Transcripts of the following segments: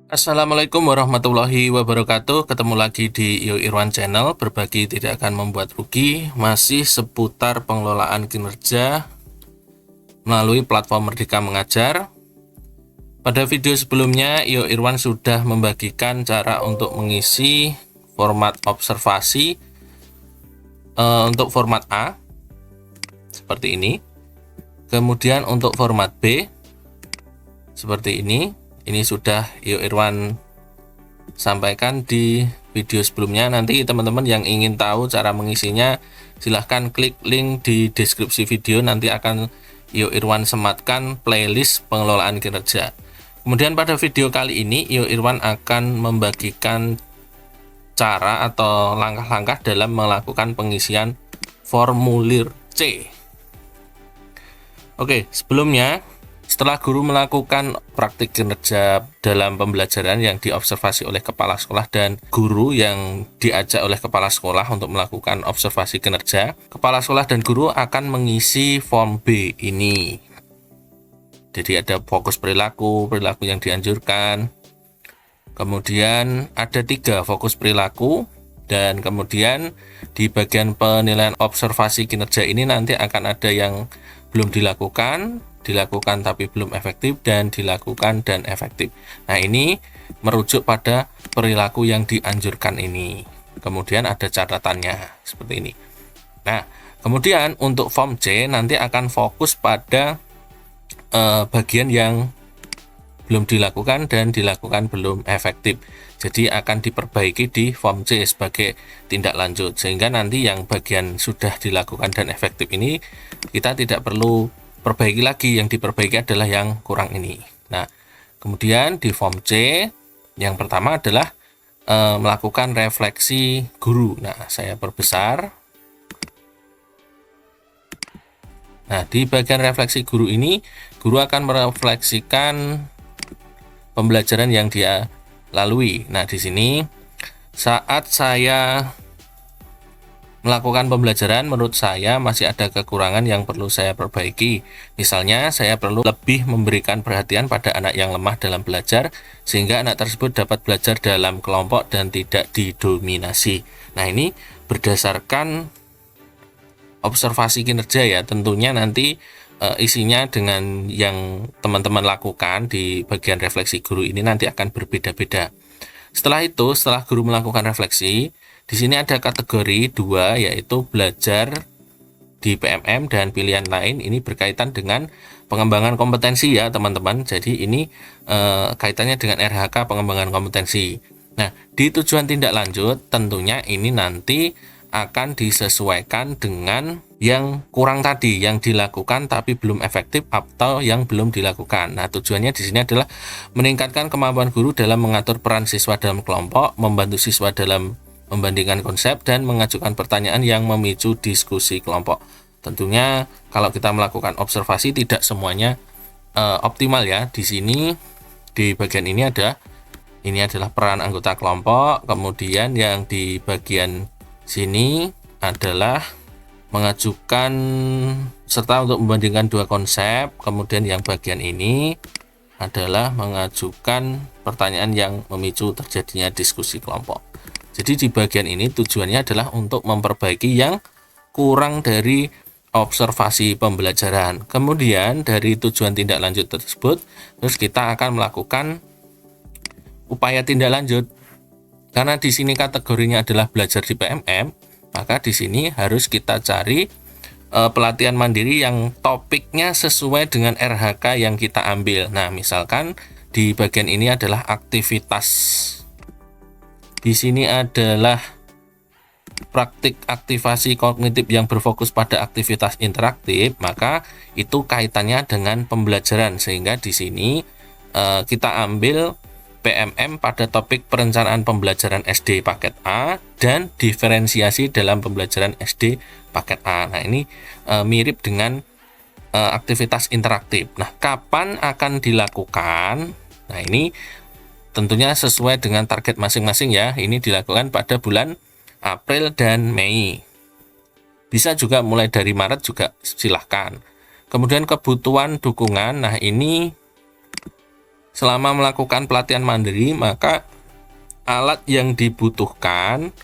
Assalamualaikum warahmatullahi wabarakatuh. Ketemu lagi di Yo Irwan Channel. Berbagi tidak akan membuat rugi. Masih seputar pengelolaan kinerja melalui platform Merdeka Mengajar. Pada video sebelumnya, Yo Irwan sudah membagikan cara untuk mengisi format observasi untuk format A seperti ini. Kemudian untuk format B seperti ini. Ini sudah Yo Irwan sampaikan di video sebelumnya. Nanti teman-teman yang ingin tahu cara mengisinya, silahkan klik link di deskripsi video. Nanti akan Yo Irwan sematkan playlist pengelolaan kinerja. Kemudian pada video kali ini Yo Irwan akan membagikan cara atau langkah-langkah dalam melakukan pengisian formulir C. Oke, sebelumnya, setelah guru melakukan praktik kinerja dalam pembelajaran yang diobservasi oleh kepala sekolah dan guru yang diajak oleh kepala sekolah untuk melakukan observasi kinerja, kepala sekolah dan guru akan mengisi form B ini. Jadi ada fokus perilaku yang dianjurkan, kemudian ada 3 fokus perilaku, dan kemudian di bagian penilaian observasi kinerja ini nanti akan ada yang belum dilakukan tapi belum efektif, dan dilakukan dan efektif. Nah, ini merujuk pada perilaku yang dianjurkan ini. Kemudian ada catatannya seperti ini. Nah, kemudian untuk form C nanti akan fokus pada bagian yang belum dilakukan dan dilakukan belum efektif. Jadi akan diperbaiki di form C sebagai tindak lanjut, sehingga nanti yang bagian sudah dilakukan dan efektif ini kita tidak perlu perbaiki lagi. Yang diperbaiki adalah yang kurang ini. Nah, kemudian di form C yang pertama adalah melakukan refleksi guru. Nah, saya perbesar. Nah, di bagian refleksi guru ini, guru akan merefleksikan pembelajaran yang dia lalui. Nah, di sini saat saya melakukan pembelajaran, menurut saya masih ada kekurangan yang perlu saya perbaiki. Misalnya, saya perlu lebih memberikan perhatian pada anak yang lemah dalam belajar, sehingga anak tersebut dapat belajar dalam kelompok dan tidak didominasi. Nah, ini berdasarkan observasi kinerja ya. Tentunya nanti isinya dengan yang teman-teman lakukan di bagian refleksi guru ini nanti akan berbeda-beda. Setelah itu, setelah guru melakukan refleksi, di sini ada kategori 2, yaitu belajar di PMM dan pilihan lain. Ini berkaitan dengan pengembangan kompetensi ya teman-teman. Jadi ini kaitannya dengan RHK pengembangan kompetensi. Nah, di tujuan tindak lanjut tentunya ini nanti akan disesuaikan dengan yang kurang tadi, yang dilakukan tapi belum efektif atau yang belum dilakukan. Nah, tujuannya di sini adalah meningkatkan kemampuan guru dalam mengatur peran siswa dalam kelompok, membantu siswa dalam membandingkan konsep, dan mengajukan pertanyaan yang memicu diskusi kelompok. Tentunya kalau kita melakukan observasi tidak semuanya optimal ya. Di sini di bagian ini adalah peran anggota kelompok. Kemudian yang di bagian sini adalah mengajukan serta untuk membandingkan 2 konsep. Kemudian yang bagian ini adalah mengajukan pertanyaan yang memicu terjadinya diskusi kelompok. Jadi di bagian ini tujuannya adalah untuk memperbaiki yang kurang dari observasi pembelajaran. Kemudian dari tujuan tindak lanjut tersebut, terus kita akan melakukan upaya tindak lanjut. Karena di sini kategorinya adalah belajar di PMM, maka di sini harus kita cari pelatihan mandiri yang topiknya sesuai dengan RHK yang kita ambil. Nah, misalkan di bagian ini adalah aktivitas. Di sini adalah praktik aktivasi kognitif yang berfokus pada aktivitas interaktif, maka itu kaitannya dengan pembelajaran, sehingga di sini kita ambil PMM pada topik perencanaan pembelajaran SD paket A dan diferensiasi dalam pembelajaran SD paket A. Nah, ini mirip dengan aktivitas interaktif. Nah, kapan akan dilakukan? Nah, ini tentunya sesuai dengan target masing-masing ya. Ini dilakukan pada bulan April dan Mei. Bisa juga mulai dari Maret juga silahkan. Kemudian kebutuhan dukungan. Nah, ini selama melakukan pelatihan mandiri, maka alat yang dibutuhkan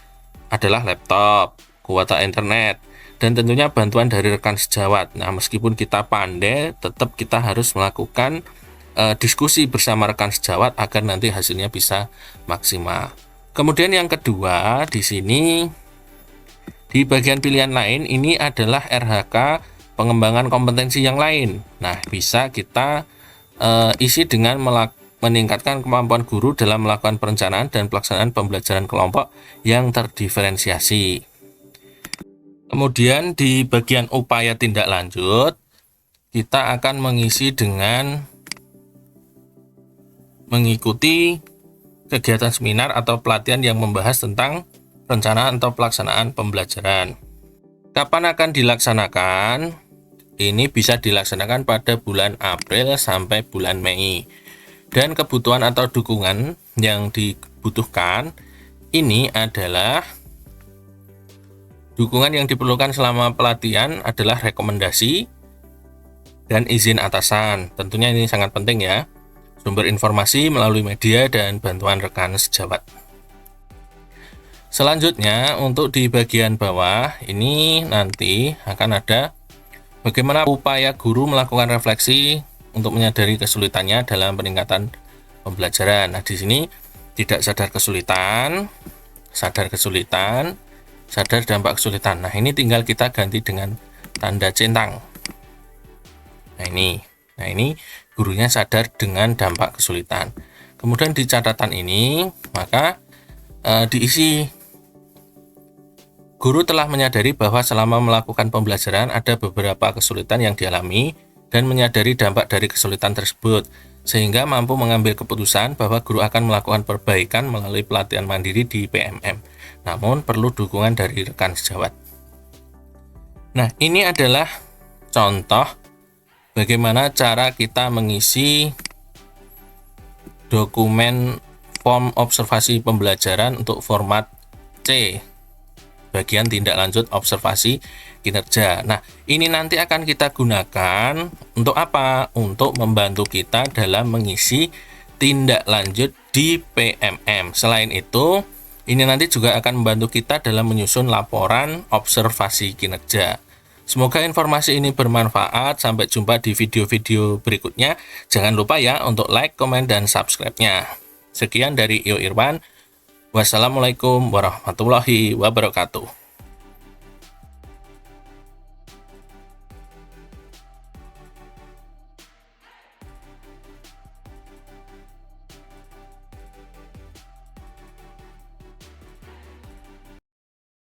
adalah laptop, kuota internet, dan tentunya bantuan dari rekan sejawat. Nah, meskipun kita pandai, tetap kita harus melakukan diskusi bersama rekan sejawat agar nanti hasilnya bisa maksimal. Kemudian yang kedua, di sini di bagian pilihan lain ini adalah RHK pengembangan kompetensi yang lain. Nah, bisa kita isi dengan meningkatkan kemampuan guru dalam melakukan perencanaan dan pelaksanaan pembelajaran kelompok yang terdiferensiasi. Kemudian di bagian upaya tindak lanjut, kita akan mengisi dengan mengikuti kegiatan seminar atau pelatihan yang membahas tentang perencanaan atau pelaksanaan pembelajaran. Kapan akan dilaksanakan? Ini bisa dilaksanakan pada bulan April sampai bulan Mei. Dan kebutuhan atau dukungan yang dibutuhkan ini adalah dukungan yang diperlukan selama pelatihan adalah rekomendasi dan izin atasan. Tentunya ini sangat penting ya. Sumber informasi melalui media dan bantuan rekan sejawat. Selanjutnya untuk di bagian bawah ini nanti akan ada bagaimana upaya guru melakukan refleksi untuk menyadari kesulitannya dalam peningkatan pembelajaran. Nah, di sini tidak sadar kesulitan, sadar kesulitan, sadar dampak kesulitan. Nah, ini tinggal kita ganti dengan tanda centang. Nah, ini gurunya sadar dengan dampak kesulitan. Kemudian di catatan ini, maka diisi guru telah menyadari bahwa selama melakukan pembelajaran ada beberapa kesulitan yang dialami dan menyadari dampak dari kesulitan tersebut, sehingga mampu mengambil keputusan bahwa guru akan melakukan perbaikan melalui pelatihan mandiri di PMM. Namun perlu dukungan dari rekan sejawat. Nah, ini adalah contoh bagaimana cara kita mengisi dokumen form observasi pembelajaran untuk format C, bagian tindak lanjut observasi kinerja. Nah, ini nanti akan kita gunakan untuk apa? Untuk membantu kita dalam mengisi tindak lanjut di PMM. Selain itu, ini nanti juga akan membantu kita dalam menyusun laporan observasi kinerja. Semoga informasi ini bermanfaat. Sampai jumpa di video-video berikutnya. Jangan lupa ya untuk like, komen, dan subscribe-nya. Sekian dari Iyo Irwan. Wassalamualaikum warahmatullahi wabarakatuh.